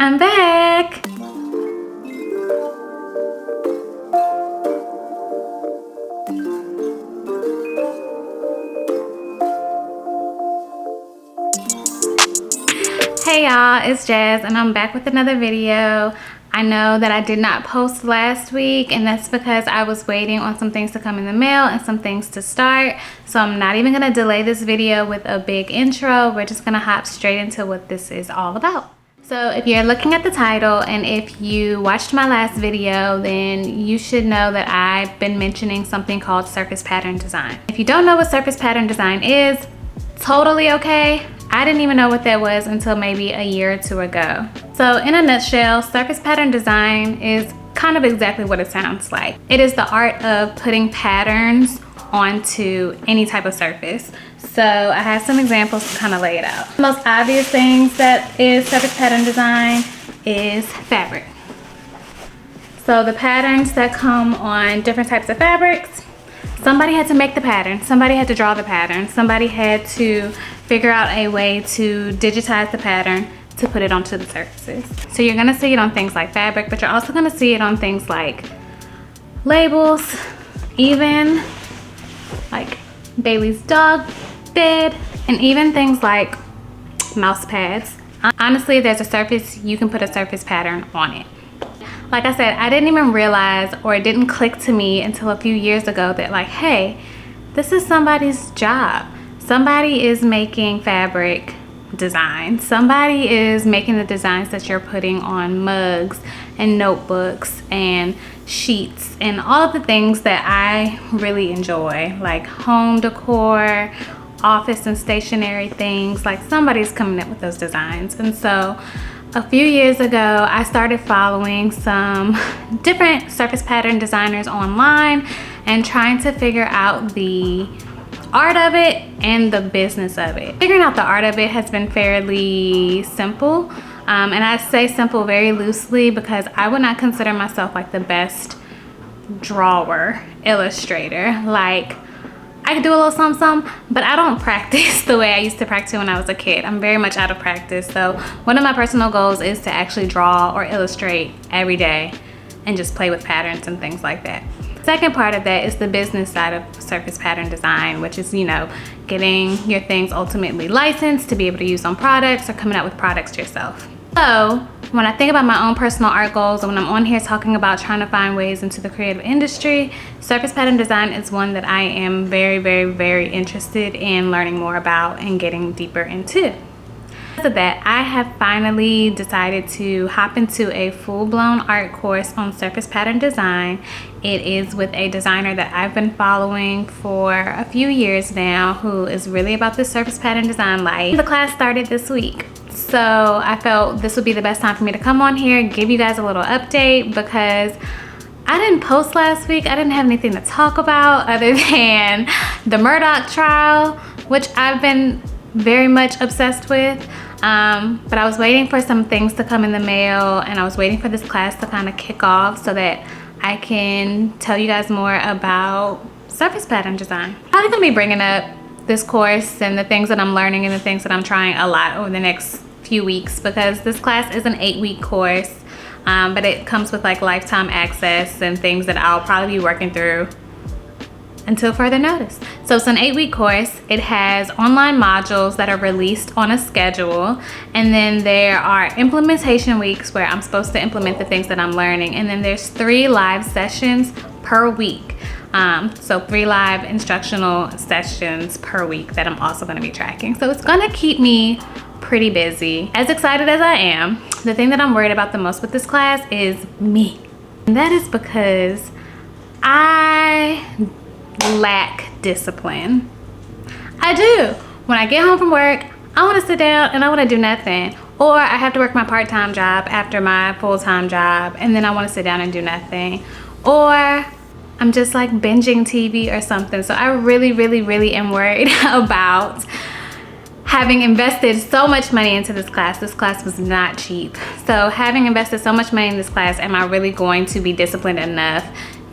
I'm back. Hey y'all, it's Jazz and I'm back with another video. I know that I did not post last week, and that's because I was waiting on some things to come in the mail and some things to start. So I'm not even gonna delay this video with a big intro. We're just gonna hop straight into what this is all about. So if you're looking at the title and if you watched my last video, then you should know that I've been mentioning something called surface pattern design. If you don't know what surface pattern design is, totally okay. I didn't even know what that was until maybe a year or two ago. So in a nutshell, surface pattern design is kind of exactly what it sounds like. It is the art of putting patterns onto any type of surface. So I have some examples to kind of lay it out. The most obvious things that is surface pattern design is fabric. So the patterns that come on different types of fabrics, somebody had to make the pattern, somebody had to draw the pattern, somebody had to figure out a way to digitize the pattern to put it onto the surfaces. So you're gonna see it on things like fabric, but you're also gonna see it on things like labels, even like Bailey's dog bed, and even things like mouse pads. Honestly, if there's a surface, you can put a surface pattern on it. Like I said, I didn't even realize, or it didn't click to me until a few years ago that like, hey, this is somebody's job. Somebody is making fabric designs. Somebody is making the designs that you're putting on mugs and notebooks and sheets and all of the things that I really enjoy, like home decor, office and stationery things. Like somebody's coming up with those designs. And so a few years ago, I started following some different surface pattern designers online and trying to figure out the art of it and the business of it. Figuring out the art of it has been fairly simple. And I say simple very loosely because I would not consider myself like the best drawer, illustrator. Like, I could do a little something, but I don't practice the way I used to practice when I was a kid. I'm very much out of practice. So one of my personal goals is to actually draw or illustrate every day and just play with patterns and things like that. Second part of that is the business side of surface pattern design, which is, you know, getting your things ultimately licensed to be able to use on products or coming out with products yourself. So when I think about my own personal art goals and when I'm on here talking about trying to find ways into the creative industry, surface pattern design is one that I am very, very, very interested in learning more about and getting deeper into. Because of that, I have finally decided to hop into a full-blown art course on surface pattern design. It is with a designer that I've been following for a few years now, who is really about this surface pattern design life. The class started this week. So I felt this would be the best time for me to come on here and give you guys a little update, because I didn't post last week. I didn't have anything to talk about other than the Murdoch trial, which I've been very much obsessed with. But I was waiting for some things to come in the mail, and I was waiting for this class to kind of kick off so that I can tell you guys more about surface pattern design. I'm probably gonna be bringing up this course and the things that I'm learning and the things that I'm trying a lot over the next few weeks, because this class is an 8-week course, but it comes with like lifetime access and things that I'll probably be working through until further notice. So it's an 8-week course. It has online modules that are released on a schedule, and then there are implementation weeks where I'm supposed to implement the things that I'm learning, and then there's 3 live sessions per week. So 3 live instructional sessions per week that I'm also going to be tracking. So it's going to keep me pretty busy. As excited as I am, the thing that I'm worried about the most with this class is me. And that is because I lack discipline. I do. When I get home from work, I want to sit down and I want to do nothing. Or I have to work my part-time job after my full-time job, and then I want to sit down and do nothing. Or I'm just like binging TV or something. So I really, really, really am worried about having invested so much money into this class. This class was not cheap. So having invested so much money in this class, am I really going to be disciplined enough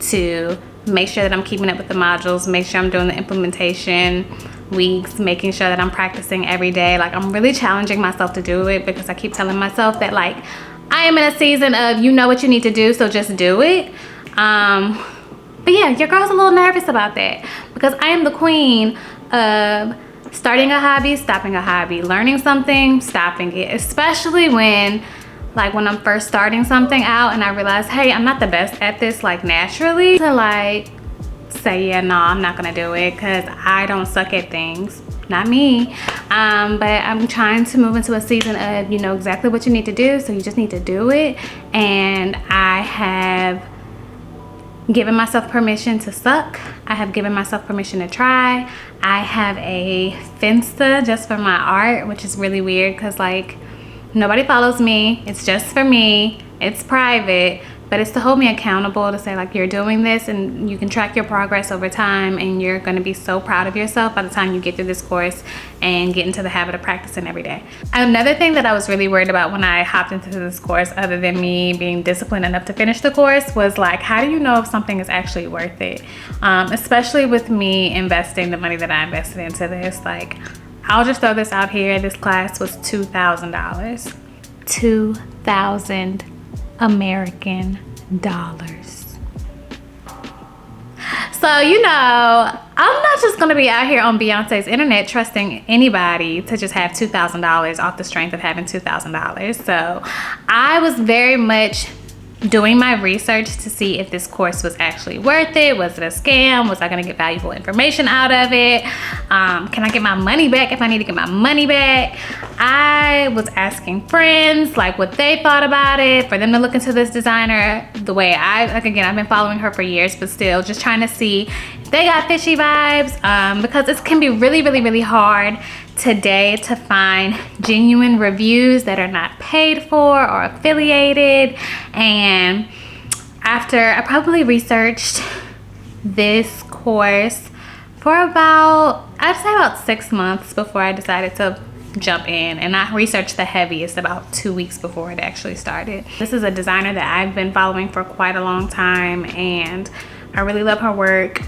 to make sure that I'm keeping up with the modules, make sure I'm doing the implementation weeks, making sure that I'm practicing every day? Like, I'm really challenging myself to do it, because I keep telling myself that like I am in a season of you know what you need to do, so just do it. But yeah, your girl's a little nervous about that because I am the queen of starting a hobby, stopping a hobby, learning something, stopping it, especially when I'm first starting something out and I realize, hey, I'm not the best at this like naturally, to like say, yeah, no, I'm not gonna do it because I don't suck at things. Not me. But I'm trying to move into a season of you know exactly what you need to do, so you just need to do it. And I have given myself permission to suck. I have given myself permission to try. I have a Finsta just for my art, which is really weird because like nobody follows me. It's just for me. It's private, but it's to hold me accountable, to say like you're doing this and you can track your progress over time and you're going to be so proud of yourself by the time you get through this course and get into the habit of practicing every day. Another thing that I was really worried about when I hopped into this course, other than me being disciplined enough to finish the course, was like, how do you know if something is actually worth it? Especially with me investing the money that I invested into this. Like, I'll just throw this out here. This class was $2,000. 2,000 American dollars. So, you know, I'm not just gonna be out here on Beyonce's internet trusting anybody to just have $2,000 off the strength of having $2,000. So I was very much doing my research to see if this course was actually worth it. Was it a scam? Was I gonna get valuable information out of it? Can I get my money back if I need to get my money back? I was asking friends like what they thought about it, for them to look into this designer the way like again, I've been following her for years, but still just trying to see if they got fishy vibes, because it can be really, really, really hard today to find genuine reviews that are not paid for or affiliated. And after I probably researched this course for I'd say about 6 months before I decided to jump in, and I researched the heaviest about 2 weeks before it actually started. This is a designer that I've been following for quite a long time and I really love her work.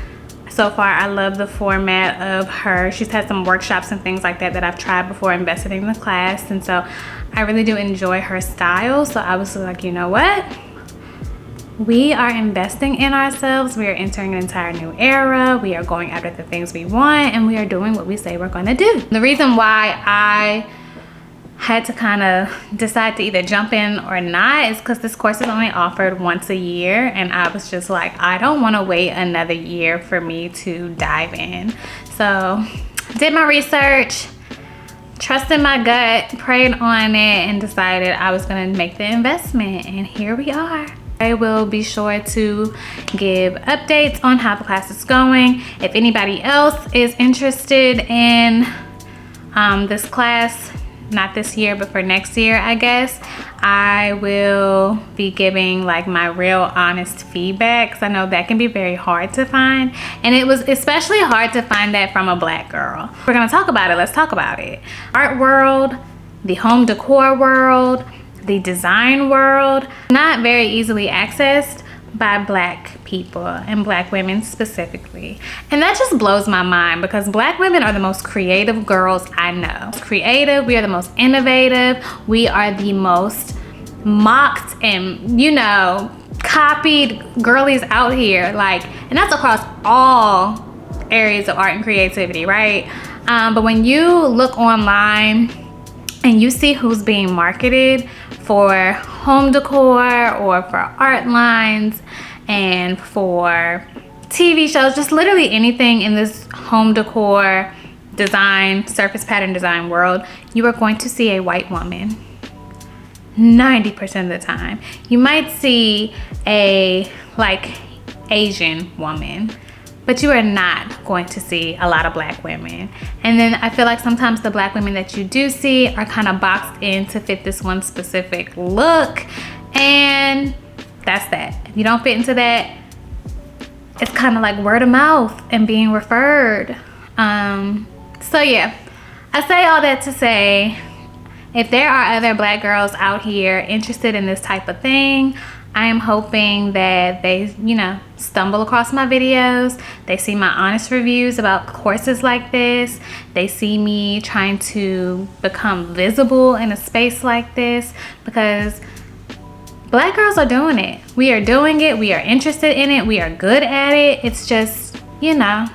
So far, I love the format of her. She's had some workshops and things like that that I've tried before investing in the class. And so I really do enjoy her style. So I was like, you know what? We are investing in ourselves. We are entering an entire new era. We are going after the things we want and we are doing what we say we're gonna do. The reason why I had to kind of decide to either jump in or not is because this course is only offered once a year, and I was just like, I don't want to wait another year for me to dive in. So did my research, trusted my gut, prayed on it, and decided I was going to make the investment, and here we are. I will be sure to give updates on how the class is going. If anybody else is interested in this class, not this year but for next year, I guess I will be giving like my real honest feedback, because I know that can be very hard to find, and it was especially hard to find that from a Black girl. We're gonna talk about it. Let's talk about it. Art world, the home decor world, the design world, not very easily accessed by Black people and Black women specifically. And that just blows my mind, because Black women are the most creative girls I know. Creative, we are the most innovative, we are the most mocked and, you know, copied girlies out here. Like, and that's across all areas of art and creativity, right? But when you look online and you see who's being marketed for home decor or for art lines and for TV shows, just literally anything in this home decor design, surface pattern design world, you are going to see a white woman 90% of the time. You might see a like Asian woman, but you are not going to see a lot of Black women. And then I feel like sometimes the Black women that you do see are kind of boxed in to fit this one specific look, and that's that. If you don't fit into that, it's kind of like word of mouth and being referred. So yeah, I say all that to say, if there are other Black girls out here interested in this type of thing, I am hoping that they, you know, stumble across my videos. They see my honest reviews about courses like this. They see me trying to become visible in a space like this, because Black girls are doing it. We are doing it. We are interested in it. We are good at it. It's just, you know,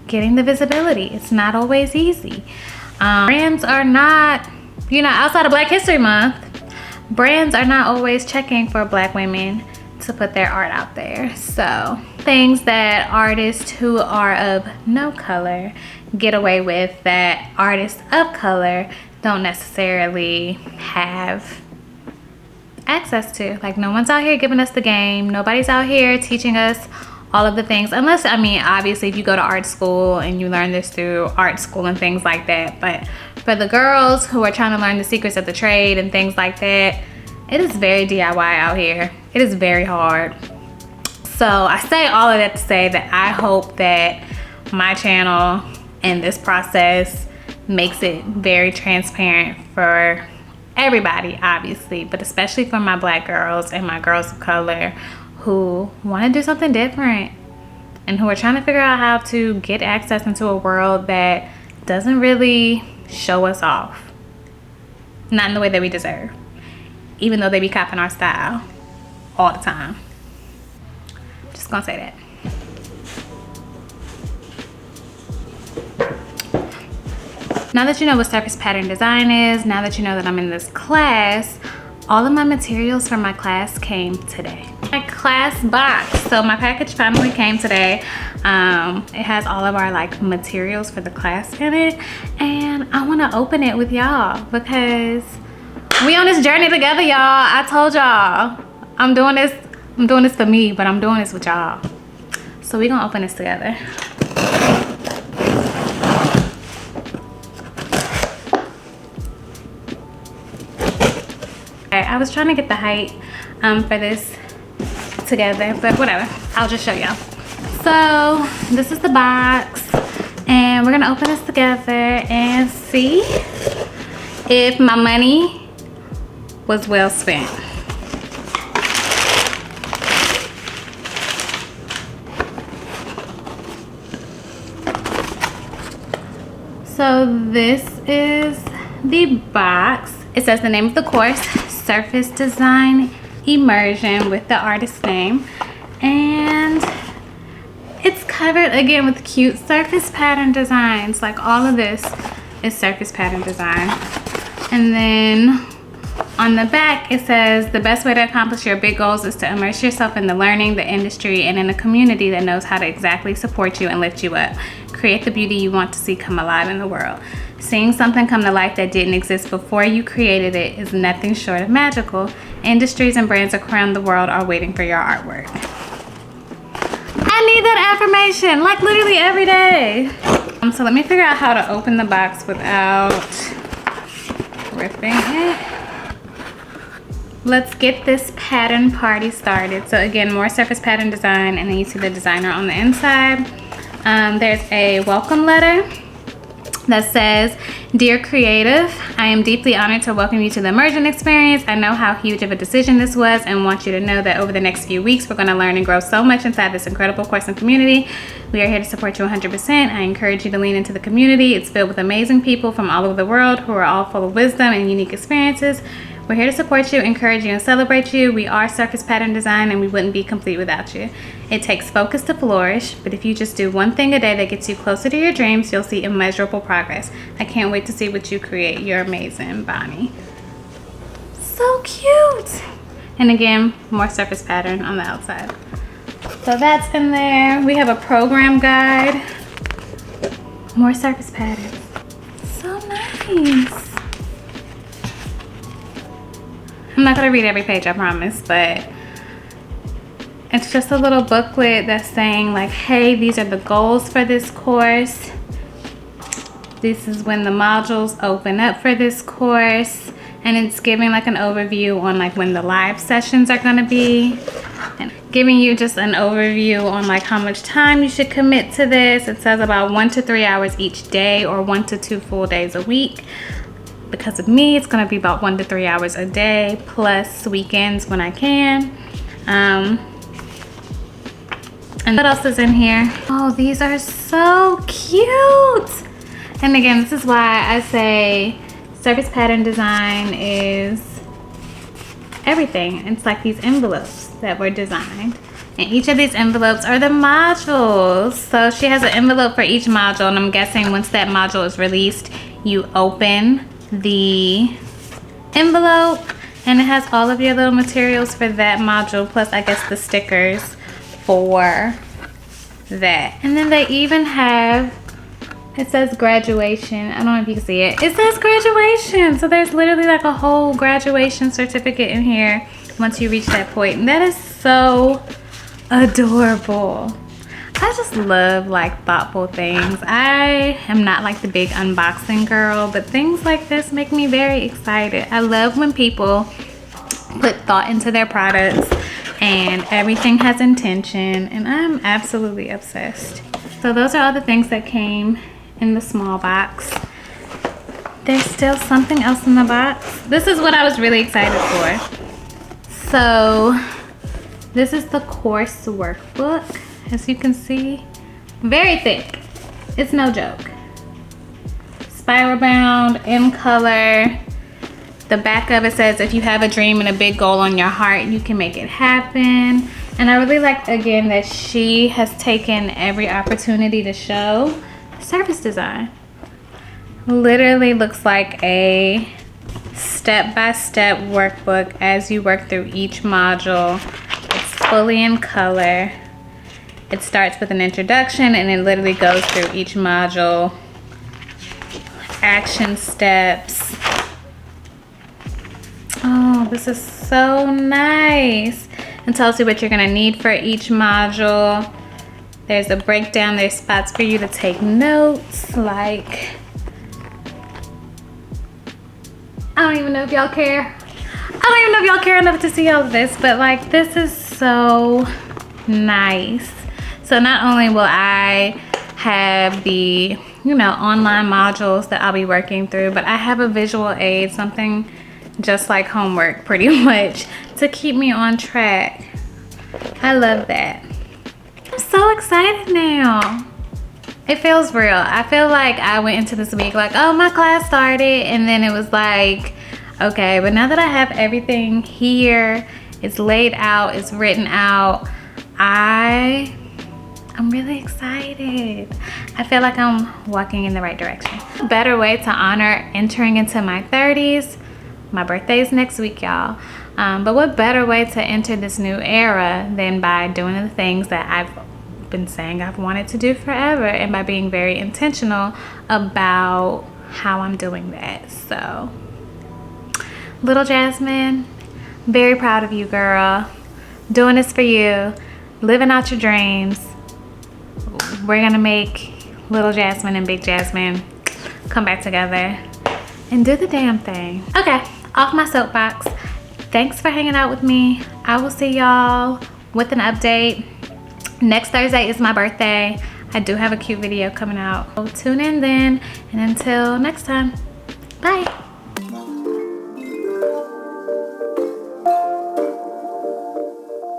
getting the visibility. It's not always easy. Brands are not, you know, outside of Black History Month, brands are not always checking for Black women to put their art out there. So things that artists who are of no color get away with that artists of color don't necessarily have access to. Like, no one's out here giving us the game. Nobody's out here teaching us all of the things, unless, I mean, obviously if you go to art school and you learn this through art school and things like that. But for the girls who are trying to learn the secrets of the trade and things like that, it is very DIY out here. It is very hard. So I say all of that to say that I hope that my channel and this process makes it very transparent for everybody, obviously, but especially for my Black girls and my girls of color who want to do something different and who are trying to figure out how to get access into a world that doesn't really show us off, not in the way that we deserve, even though they be copying our style all the time. Just gonna say that. Now that you know what surface pattern design is, now that you know that I'm in this class, all of my materials for my class came today. My class box. So my package finally came today. It has all of our like materials for the class in it, and I want to open it with y'all because we on this journey together, y'all. I told y'all I'm doing this for me, but I'm doing this with y'all. So we gonna open this together. I was trying to get the height for this together, but whatever, I'll just show y'all. So this is the box, and we're gonna open this together and see if my money was well spent. So this is the box. It says the name of the course, Surface Design Immersion, with the artist's name, and it's covered again with cute surface pattern designs. Like, all of this is surface pattern design. And then on the back it says the best way to accomplish your big goals is to immerse yourself in the learning, the industry, and in a community that knows how to exactly support you and lift you up. Create the beauty you want to see come alive in the world. Seeing something come to life that didn't exist before you created it is nothing short of magical. Industries and brands around the world are waiting for your artwork. I need that affirmation, like literally every day. So let me figure out how to open the box without ripping it. Let's get this pattern party started. So again, more surface pattern design, and then you see the designer on the inside. There's a welcome letter that says, "Dear Creative, I am deeply honored to welcome you to the Immersion experience. I know how huge of a decision this was and want you to know that over the next few weeks, we're going to learn and grow so much inside this incredible course and community. We are here to support you 100%. I encourage you to lean into the community. It's filled with amazing people from all over the world who are all full of wisdom and unique experiences. We're here to support you, encourage you, and celebrate you. We are surface pattern design, and we wouldn't be complete without you. It takes focus to flourish, but if you just do one thing a day that gets you closer to your dreams, you'll see immeasurable progress. I can't wait to see what you create. You're amazing, Bonnie." So cute. And again, more surface pattern on the outside. So that's in there. We have a program guide. More surface pattern. So nice. I'm not gonna read every page, I promise, but it's just a little booklet that's saying like, hey, these are the goals for this course. This is when the modules open up for this course. And it's giving like an overview on like when the live sessions are gonna be. And giving you just an overview on like how much time you should commit to this. It says about 1 to 3 hours each day, or 1 to 2 full days a week. Because of me, it's gonna be about 1 to 3 hours a day, plus weekends when I can. And what else is in here? Oh, these are so cute. And again, this is why I say surface pattern design is everything. It's like these envelopes that were designed. And each of these envelopes are the modules. So she has an envelope for each module, and I'm guessing once that module is released, you open the envelope and it has all of your little materials for that module, plus I guess the stickers for that. And then they even have, it says graduation. I don't know if you can see it. It says graduation. So there's literally like a whole graduation certificate in here once you reach that point. And that is so adorable. I just love like thoughtful things. I am not like the big unboxing girl, but things like this make me very excited. I love when people put thought into their products and everything has intention, and I'm absolutely obsessed. So those are all the things that came in the small box. There's still something else in the box. This is what I was really excited for. So this is the course workbook. As you can see, very thick. It's no joke. Spiral bound, in color. The back of it says, if you have a dream and a big goal on your heart, you can make it happen. And I really like, again, that she has taken every opportunity to show service design. Literally looks like a step-by-step workbook as you work through each module. It's fully in color. It starts with an introduction and it literally goes through each module. Action steps. Oh, this is so nice. It tells you what you're gonna need for each module. There's a breakdown. There's spots for you to take notes. Like, I don't even know if y'all care. I don't even know if y'all care enough to see all of this, but like, this is so nice. So not only will I have the, you know, online modules that I'll be working through, but I have a visual aid, something just like homework pretty much, to keep me on track. I love that. I'm so excited now. It feels real. I feel like I went into this week like, oh, my class started, and then it was like, okay, but now that I have everything here, it's laid out, it's written out, I'm really excited. I feel like I'm walking in the right direction. A better way to honor entering into my 30s. My birthday is next week, y'all. But what better way to enter this new era than by doing the things that I've been saying I've wanted to do forever, and by being very intentional about how I'm doing that. So, little Jasmine, very proud of you, girl. Doing this for you, living out your dreams. We're gonna make little Jasmine and big Jasmine come back together and do the damn thing. Okay, off my soapbox. Thanks for hanging out with me. I will see y'all with an update. Next Thursday is my birthday. I do have a cute video coming out. So tune in then, and until next time, bye.